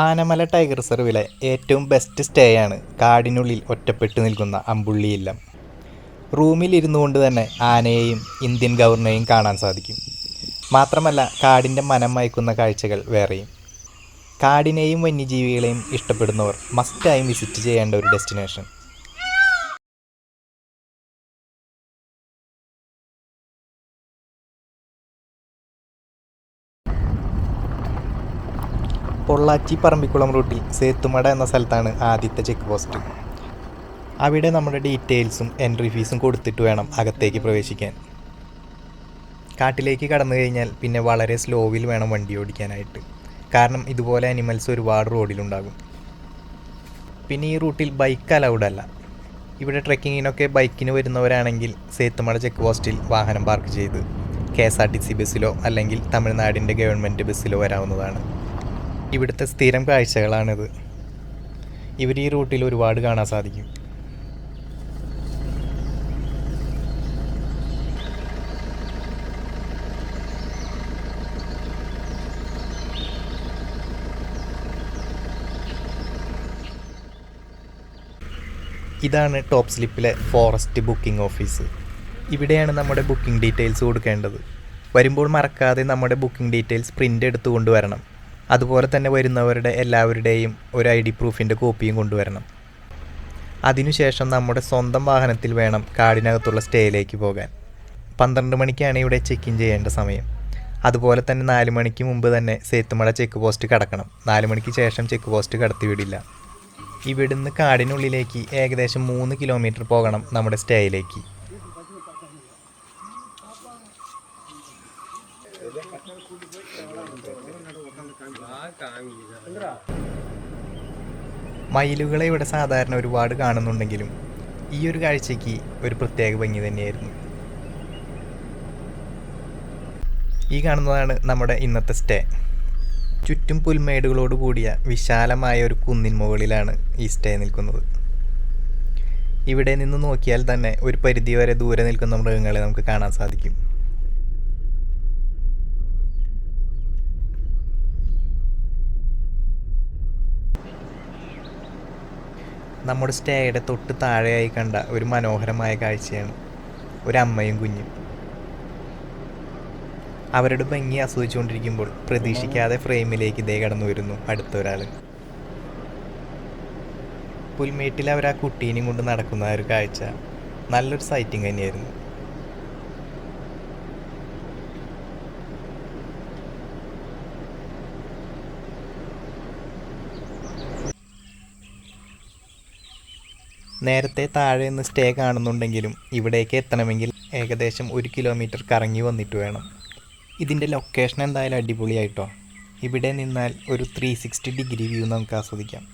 Anamala tiger റിസർവിലെ ഏറ്റവും best സ്റ്റേയാണ് കാടിനുള്ളിൽ ഒറ്റപ്പെട്ടു നിൽക്കുന്ന അമ്പുള്ളി ഇല്ലം. റൂമിൽ ഇരുന്നു കൊണ്ട് തന്നെ ആനയെയും ഇന്ത്യൻ ഗവർണറെയും കാണാൻ സാധിക്കും. മാത്രമല്ല കാടിൻ്റെ മനം മയക്കുന്ന കാഴ്ചകൾ വേറെയും. കാടിനെയും വന്യജീവികളെയും ഇഷ്ടപ്പെടുന്നവർ മസ്റ്റായും വിസിറ്റ് ചെയ്യേണ്ട ഒരു ഡെസ്റ്റിനേഷൻ. പൊള്ളാച്ചി പറമ്പിക്കുളം റൂട്ടിൽ സേത്തുമട എന്ന സ്ഥലത്താണ് ആദ്യത്തെ ചെക്ക് പോസ്റ്റ്. അവിടെ നമ്മുടെ ഡീറ്റെയിൽസും എൻട്രി ഫീസും കൊടുത്തിട്ട് വേണം അകത്തേക്ക് പ്രവേശിക്കാൻ. കാട്ടിലേക്ക് കടന്നു കഴിഞ്ഞാൽ പിന്നെ വളരെ സ്ലോവിൽ വേണം വണ്ടി ഓടിക്കാനായിട്ട്. കാരണം ഇതുപോലെ അനിമൽസ് ഒരുപാട് റോഡിലുണ്ടാകും. പിന്നെ ഈ റൂട്ടിൽ ബൈക്ക് അലൗഡ് അല്ല. ഇവിടെ ട്രെക്കിങ്ങിനൊക്കെ ബൈക്കിന് വരുന്നവരാണെങ്കിൽ സേത്തുമട ചെക്ക് പോസ്റ്റിൽ വാഹനം പാർക്ക് ചെയ്ത് KSRTC ബസ്സിലോ അല്ലെങ്കിൽ തമിഴ്നാടിൻ്റെ ഗവൺമെൻറ് ബസ്സിലോ വരാവുന്നതാണ്. ഇവിടുത്തെ സ്ഥിരം കാഴ്ചകളാണിത്. ഇവർ ഈ റൂട്ടിൽ ഒരുപാട് കാണാൻ സാധിക്കും. ഇതാണ് ടോപ്പ് സ്ലിപ്പിലെ ഫോറസ്റ്റ് ബുക്കിംഗ് ഓഫീസ്. ഇവിടെയാണ് നമ്മുടെ ബുക്കിംഗ് ഡീറ്റെയിൽസ് കൊടുക്കേണ്ടത്. വരുമ്പോൾ മറക്കാതെ നമ്മുടെ ബുക്കിംഗ് ഡീറ്റെയിൽസ് പ്രിൻ്റ് എടുത്തു കൊണ്ടുവരണം. അതുപോലെ തന്നെ വരുന്നവരുടെ എല്ലാവരുടെയും ഒരു ID പ്രൂഫിൻ്റെ കോപ്പിയും കൊണ്ടുവരണം. അതിനുശേഷം നമ്മുടെ സ്വന്തം വാഹനത്തിൽ വേണം കാടിനകത്തുള്ള സ്റ്റേയിലേക്ക് പോകാൻ. 12 മണിക്കാണ് ഇവിടെ ചെക്ക് ഇൻ ചെയ്യേണ്ട സമയം. അതുപോലെ തന്നെ 4 മണിക്ക് മുമ്പ് തന്നെ സേത്തുമട ചെക്ക് പോസ്റ്റ് കടക്കണം. 4 മണിക്ക് ശേഷം ചെക്ക് പോസ്റ്റ് കടത്തിവിടില്ല. ഇവിടുന്ന് കാടിനുള്ളിലേക്ക് ഏകദേശം 3 കിലോമീറ്റർ പോകണം നമ്മുടെ സ്റ്റേയിലേക്ക്. മയിലുകളെ ഇവിടെ സാധാരണ ഒരുപാട് കാണുന്നുണ്ടെങ്കിലും ഈ ഒരു കാഴ്ചയ്ക്ക് ഒരു പ്രത്യേക ഭംഗി തന്നെയായിരുന്നു. ഈ കാണുന്നതാണ് നമ്മുടെ ഇന്നത്തെ സ്റ്റേ. ചുറ്റും പുൽമേടുകളോട് കൂടിയ വിശാലമായ ഒരു കുന്നിൻ മുകളിലാണ് ഈ സ്റ്റേ നിൽക്കുന്നത്. ഇവിടെ നിന്ന് നോക്കിയാൽ തന്നെ ഒരു പരിധിവരെ ദൂരെ നിൽക്കുന്ന മൃഗങ്ങളെ നമുക്ക് കാണാൻ സാധിക്കും. നമ്മുടെ സ്റ്റേയുടെ തൊട്ട് താഴെയായി കണ്ട ഒരു മനോഹരമായ കാഴ്ചയാണ് ഒരു അമ്മയും കുഞ്ഞും. അവരുടെ ഭംഗി ആസ്വദിച്ചുകൊണ്ടിരിക്കുമ്പോൾ പ്രതീക്ഷിക്കാതെ ഫ്രെയിമിലേക്ക് ഇതേ കടന്നു വരുന്നു അടുത്തൊരാൾ. പുൽമേട്ടിൽ അവർ ആ കുട്ടീനെയും കൊണ്ട് നടക്കുന്ന ഒരു കാഴ്ച നല്ലൊരു സൈറ്റിംഗ് തന്നെയായിരുന്നു. നേരത്തെ താഴെ നിന്ന് സ്റ്റേ കാണുന്നുണ്ടെങ്കിലും ഇവിടേക്ക് എത്തണമെങ്കിൽ ഏകദേശം 1 കിലോമീറ്റർ കറങ്ങി വന്നിട്ട് വേണം. ഇതിൻ്റെ ലൊക്കേഷൻ എന്തായാലും അടിപൊളിയായിട്ടോ. ഇവിടെ നിന്നാൽ ഒരു 360 ഡിഗ്രി വ്യൂ നമുക്ക് ആസ്വദിക്കാം.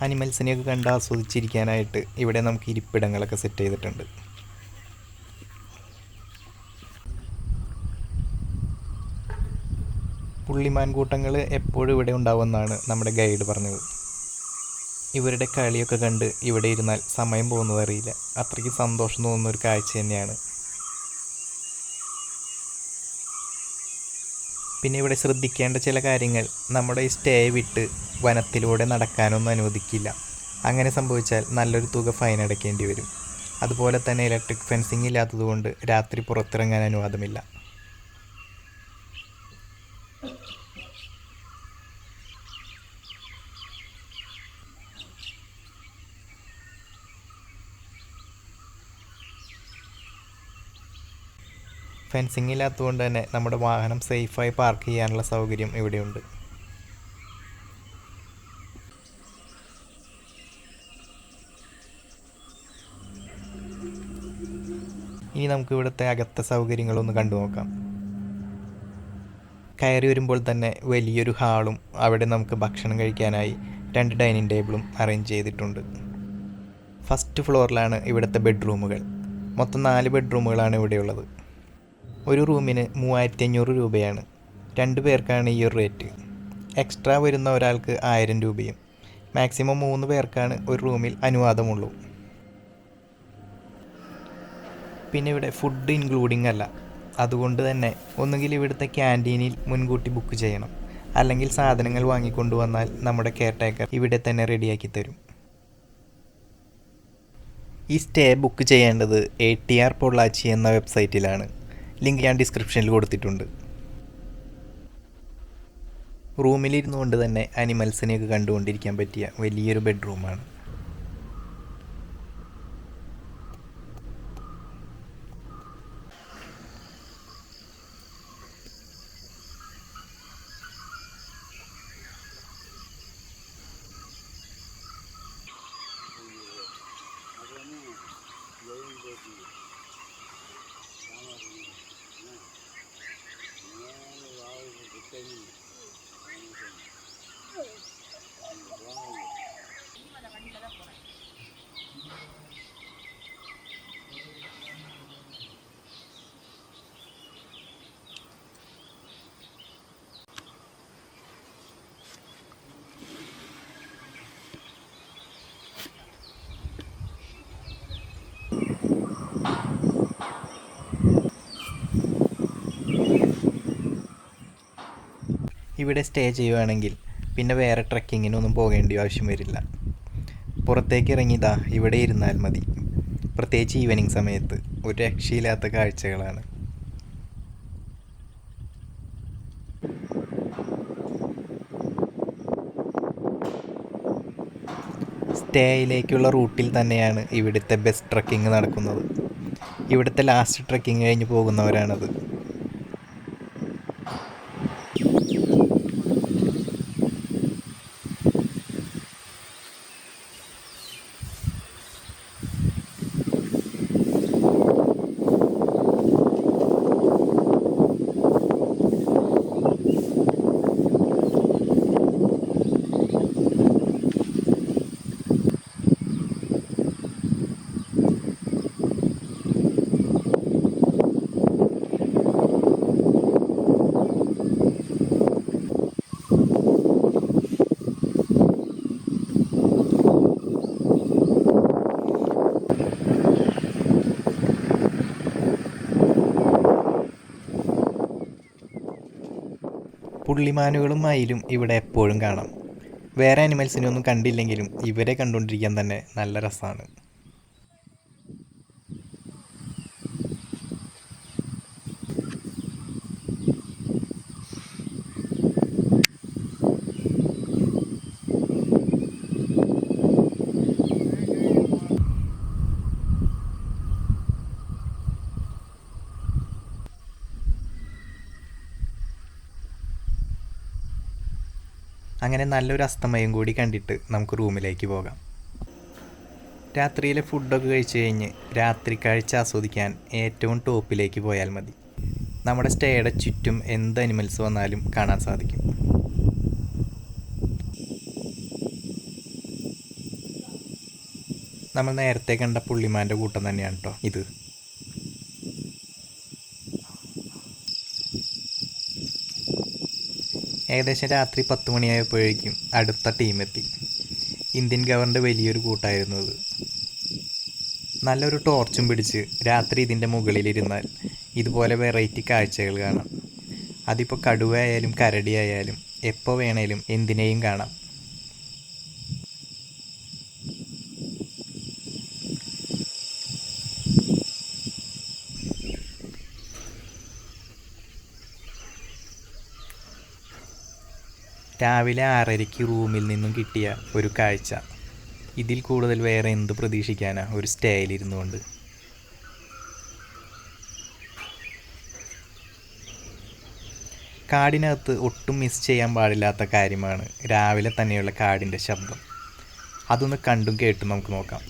അനിമൽസിനെയൊക്കെ കണ്ട് ആസ്വദിച്ചിരിക്കാനായിട്ട് ഇവിടെ നമുക്ക് ഇരിപ്പിടങ്ങളൊക്കെ സെറ്റ് ചെയ്തിട്ടുണ്ട്. പുള്ളിമാൻ കൂട്ടങ്ങൾ എപ്പോഴും ഇവിടെ ഉണ്ടാവുമെന്നാണ് നമ്മുടെ ഗൈഡ് പറഞ്ഞത്. ഇവരുടെ കളിയൊക്കെ കണ്ട് ഇവിടെ ഇരുന്നാൽ സമയം പോകുന്നത് അറിയില്ല. അത്രയ്ക്ക് സന്തോഷം തോന്നുന്ന ഒരു കാഴ്ച തന്നെയാണ്. പിന്നെ ഇവിടെ ശ്രദ്ധിക്കേണ്ട ചില കാര്യങ്ങൾ, നമ്മുടെ ഈ സ്റ്റേ വിട്ട് വനത്തിലൂടെ നടക്കാനൊന്നും അനുവദിക്കില്ല. അങ്ങനെ സംഭവിച്ചാൽ നല്ലൊരു തുക ഫൈൻ അടയ്ക്കേണ്ടി വരും. അതുപോലെ തന്നെ ഇലക്ട്രിക് ഫെൻസിങ് ഇല്ലാത്തതുകൊണ്ട് രാത്രി പുറത്തിറങ്ങാൻ അനുവാദമില്ല. ഫെൻസിങ് ഇല്ലാത്തതുകൊണ്ട് തന്നെ നമ്മുടെ വാഹനം സേഫായി പാർക്ക് ചെയ്യാനുള്ള സൗകര്യം ഇവിടെയുണ്ട്. ഇനി നമുക്ക് ഇവിടുത്തെ അകത്തെ സൗകര്യങ്ങളൊന്ന് കണ്ടു നോക്കാം. കയറി വരുമ്പോൾ തന്നെ വലിയൊരു ഹാളും അവിടെ നമുക്ക് ഭക്ഷണം കഴിക്കാനായി 2 ഡൈനിങ് ടേബിളും അറേഞ്ച് ചെയ്തിട്ടുണ്ട്. ഫസ്റ്റ് ഫ്ലോറിലാണ് ഇവിടുത്തെ ബെഡ്റൂമുകൾ. മൊത്തം 4 ബെഡ്റൂമുകളാണ് ഇവിടെയുള്ളത്. ഒരു റൂമിന് 3500 രൂപയാണ്. 2 പേർക്കാണ് ഈ ഒരു റേറ്റ്. എക്സ്ട്രാ വരുന്ന ഒരാൾക്ക് 1000 രൂപയും. മാക്സിമം 3 പേർക്കാണ് ഒരു റൂമിൽ അനുവാദമുള്ളൂ. പിന്നെ ഇവിടെ ഫുഡ് ഇൻക്ലൂഡിംഗ് അല്ല. അതുകൊണ്ട് തന്നെ ഒന്നുകിൽ ഇവിടുത്തെ ക്യാൻറ്റീനിൽ മുൻകൂട്ടി ബുക്ക് ചെയ്യണം, അല്ലെങ്കിൽ സാധനങ്ങൾ വാങ്ങിക്കൊണ്ടുവന്നാൽ നമ്മുടെ കെയർ ടേക്കർ ഇവിടെ തന്നെ റെഡിയാക്കി തരും. ഈ സ്റ്റേ ബുക്ക് ചെയ്യേണ്ടത് ATR പൊള്ളാച്ചി എന്ന വെബ്സൈറ്റിലാണ്. ലിങ്ക് ഞാൻ ഡിസ്ക്രിപ്ഷനിൽ കൊടുത്തിട്ടുണ്ട്. റൂമിലിരുന്നു കൊണ്ട് തന്നെ അനിമൽസിനെയൊക്കെ കണ്ടുകൊണ്ടിരിക്കാൻ പറ്റിയ വലിയൊരു ബെഡ്റൂമാണ്. ഇവിടെ സ്റ്റേ ചെയ്യുകയാണെങ്കിൽ പിന്നെ വേറെ ട്രക്കിങ്ങിനൊന്നും പോകേണ്ട ആവശ്യം വരില്ല. പുറത്തേക്ക് ഇറങ്ങിയതാ ഇവിടെ ഇരുന്നാൽ മതി. പ്രത്യേകിച്ച് ഈവനിങ് സമയത്ത് ഒരു രക്ഷയില്ലാത്ത കാഴ്ചകളാണ്. സ്റ്റേയിലേക്കുള്ള റൂട്ടിൽ തന്നെയാണ് ഇവിടുത്തെ ബസ് ട്രക്കിംഗ് നടക്കുന്നത്. ഇവിടുത്തെ ലാസ്റ്റ് ട്രക്കിംഗ് കഴിഞ്ഞ് പോകുന്നവരാണത്. പുള്ളിമാനുകളും മയിലും ഇവിടെ എപ്പോഴും കാണാം. വേറെ അനിമൽസിനെ ഒന്നും കണ്ടില്ലെങ്കിലും ഇവരെ കണ്ടുകൊണ്ടിരിക്കാൻ തന്നെ നല്ല രസമാണ്. അങ്ങനെ നല്ലൊരു അസ്തമയം കൂടി കണ്ടിട്ട് നമുക്ക് റൂമിലേക്ക് പോകാം. രാത്രിയിലെ ഫുഡൊക്കെ കഴിച്ച് കഴിഞ്ഞ് രാത്രി കാഴ്ച ആസ്വദിക്കാൻ ഏറ്റവും ടോപ്പിലേക്ക് പോയാൽ മതി. നമ്മുടെ സ്റ്റേയുടെ ചുറ്റും എന്ത് അനിമൽസ് വന്നാലും കാണാൻ സാധിക്കും. നമ്മൾ നേരത്തെ കണ്ട പുള്ളിമാൻ്റെ കൂട്ടം തന്നെയാണ് കേട്ടോ ഇത്. ഏകദേശം രാത്രി 10 മണിയായപ്പോഴേക്കും അടുത്ത ടീമെത്തി. ഇന്ത്യൻ ഗവറിൻ്റെ വലിയൊരു കൂട്ടായിരുന്നു അത്. നല്ലൊരു ടോർച്ചും പിടിച്ച് രാത്രി ഇതിൻ്റെ മുകളിലിരുന്നാൽ ഇതുപോലെ വെറൈറ്റി കാഴ്ചകൾ കാണാം. അതിപ്പോൾ കടുവയായാലും കരടിയായാലും എപ്പോൾ വേണേലും എന്തിനേയും കാണാം. രാവിലെ 6:30 റൂമിൽ നിന്നും കിട്ടിയ ഒരു കാഴ്ച. ഇതിൽ കൂടുതൽ വേറെ എന്ത് പ്രതീക്ഷിക്കാനാ ഒരു സ്റ്റേയിലിരുന്നു കൊണ്ട്. കാടിനകത്ത് ഒട്ടും മിസ് ചെയ്യാൻ പാടില്ലാത്ത കാര്യമാണ് രാവിലെ തന്നെയുള്ള കാടിൻ്റെ ശബ്ദം. അതൊന്ന് കണ്ടും കേട്ടും നമുക്ക് നോക്കാം.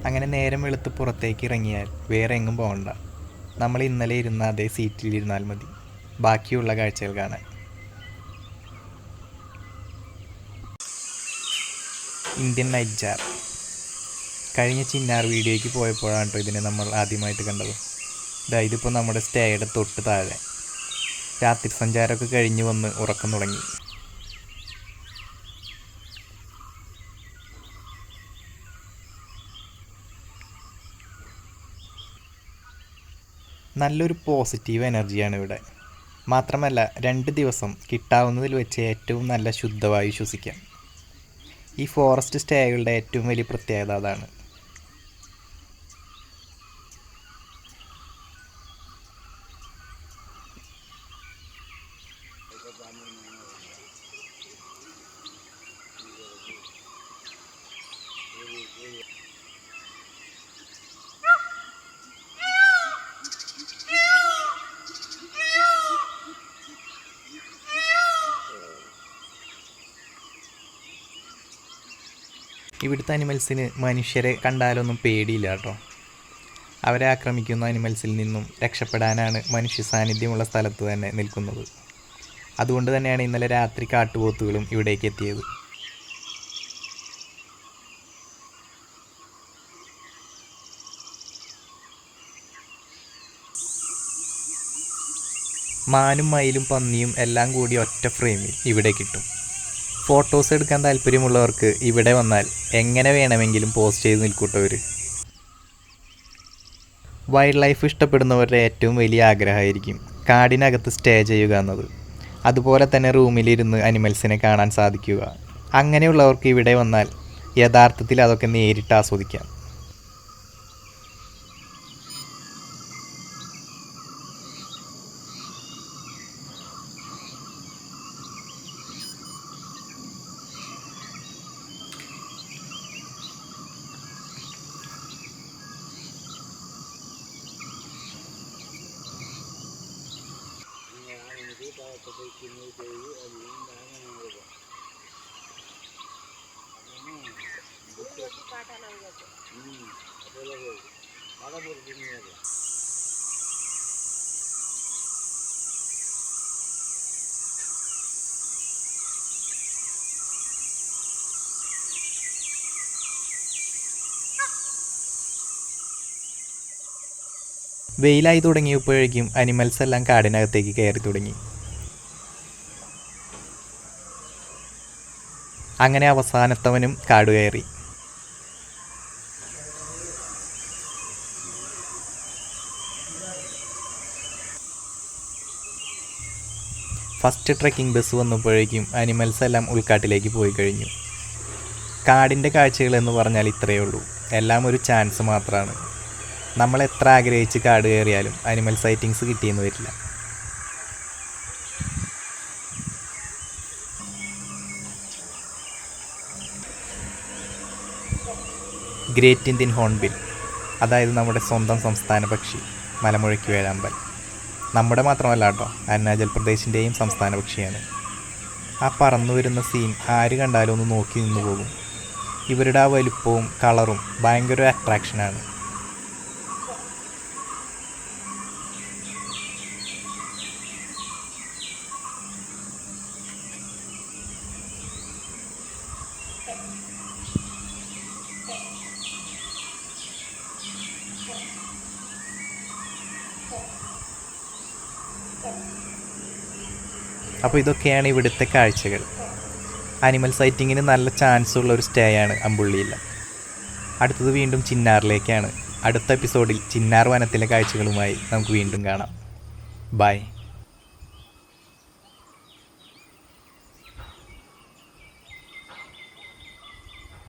അങ്ങനെ നേരം വെളുത്ത് പുറത്തേക്ക് ഇറങ്ങിയാൽ വേറെ എങ്ങും പോകണ്ട. നമ്മൾ ഇന്നലെ ഇരുന്ന അതേ സീറ്റിലിരുന്നാൽ മതി ബാക്കിയുള്ള കാഴ്ചകൾ കാണാൻ. Indian night jar. കഴിഞ്ഞ ചിന്നാർ വീഡിയോയ്ക്ക് പോയപ്പോഴാണ് കേട്ടോ ഇതിനെ നമ്മൾ ആദ്യമായിട്ട് കണ്ടത്. ഇതിപ്പോൾ നമ്മുടെ സ്റ്റേയുടെ തൊട്ട് താഴെ. രാത്രി സഞ്ചാരമൊക്കെ കഴിഞ്ഞ് വന്ന് ഉറക്കം തുടങ്ങി. നല്ലൊരു പോസിറ്റീവ് എനർജിയാണ് ഇവിടെ. മാത്രമല്ല 2 ദിവസം കിട്ടാവുന്നതിൽ വെച്ച് ഏറ്റവും നല്ല ശുദ്ധവായു ശ്വസിക്കാം. ഈ ഫോറസ്റ്റ് സ്റ്റേകളുടെ ഏറ്റവും വലിയ പ്രത്യേകത അതാണ്. ഇവിടുത്തെ അനിമൽസിന് മനുഷ്യരെ കണ്ടാലൊന്നും പേടിയില്ല കേട്ടോ. അവരെ ആക്രമിക്കുന്ന അനിമൽസിൽ നിന്നും രക്ഷപ്പെടാനാണ് മനുഷ്യ സാന്നിധ്യമുള്ള സ്ഥലത്ത് തന്നെ നിൽക്കുന്നത്. അതുകൊണ്ട് തന്നെയാണ് ഇന്നലെ രാത്രി കാട്ടുപോത്തുകളും ഇവിടേക്ക് എത്തിയത്. മാനും മയിലും പന്നിയും എല്ലാം കൂടി ഒറ്റ ഫ്രെയിമിൽ ഇവിടെ കിട്ടും. ഫോട്ടോസ് എടുക്കാൻ താല്പര്യമുള്ളവർക്ക് ഇവിടെ വന്നാൽ എങ്ങനെ വേണമെങ്കിലും പോസ്റ്റ് ചെയ്ത് നിൽക്കൂട്ടവർ. വൈൽഡ് ലൈഫ് ഇഷ്ടപ്പെടുന്നവരുടെ ഏറ്റവും വലിയ ആഗ്രഹമായിരിക്കും കാടിനകത്ത് സ്റ്റേ ചെയ്യുക എന്നത്. അതുപോലെ തന്നെ റൂമിലിരുന്ന് അനിമൽസിനെ കാണാൻ സാധിക്കുക. അങ്ങനെയുള്ളവർക്ക് ഇവിടെ വന്നാൽ യഥാർത്ഥത്തിൽ അതൊക്കെ നേരിട്ട് ആസ്വദിക്കാം. വെയിലായി തുടങ്ങിയപ്പോഴേക്കും അനിമൽസ് എല്ലാം കാടിനകത്തേക്ക് കയറി തുടങ്ങി. അങ്ങനെ അവസാനത്തവനും കാട് കയറി. ഫസ്റ്റ് ട്രെക്കിംഗ് ബസ് വന്നപ്പോഴേക്കും അനിമൽസ് എല്ലാം ഉൾക്കാട്ടിലേക്ക് പോയി കഴിഞ്ഞു. കാടിൻ്റെ കാഴ്ചകൾ എന്ന് പറഞ്ഞാൽ ഇത്രയേ ഉള്ളൂ. എല്ലാം ഒരു ചാൻസ് മാത്രമാണ്. നമ്മൾ എത്ര ആഗ്രഹിച്ച് കാട് കയറിയാലും അനിമൽ സൈറ്റിങ്സ് കിട്ടിയെന്ന് വരില്ല. ഗ്രേറ്റ് ഇന്ത്യൻ ഹോൺബിൽ, അതായത് നമ്മുടെ സ്വന്തം സംസ്ഥാന പക്ഷി മലമുഴക്കി വേഴാമ്പൽ. നമ്മുടെ മാത്രമല്ല കേട്ടോ, അരുണാചൽ പ്രദേശിൻ്റെയും സംസ്ഥാന പക്ഷിയാണ്. ആ പറന്നു വരുന്ന സീൻ ആര് കണ്ടാലും ഒന്ന് നോക്കി നിന്ന് പോകും. ഇവരുടെ ആ വലുപ്പവും കളറും ഭയങ്കര ഒരു അട്രാക്ഷനാണ്. അപ്പോൾ ഇതൊക്കെയാണ് ഇവിടുത്തെ കാഴ്ചകൾ. അനിമൽ സൈറ്റിങ്ങിന് നല്ല ചാൻസ് ഉള്ള ഒരു സ്റ്റേ ആണ് അമ്പുള്ളിയില്ല. അടുത്തത് വീണ്ടും ചിന്നാറിലേക്കാണ്. അടുത്ത എപ്പിസോഡിൽ ചിന്നാർ വനത്തിലെ കാഴ്ചകളുമായി നമുക്ക് വീണ്ടും കാണാം. ബൈ.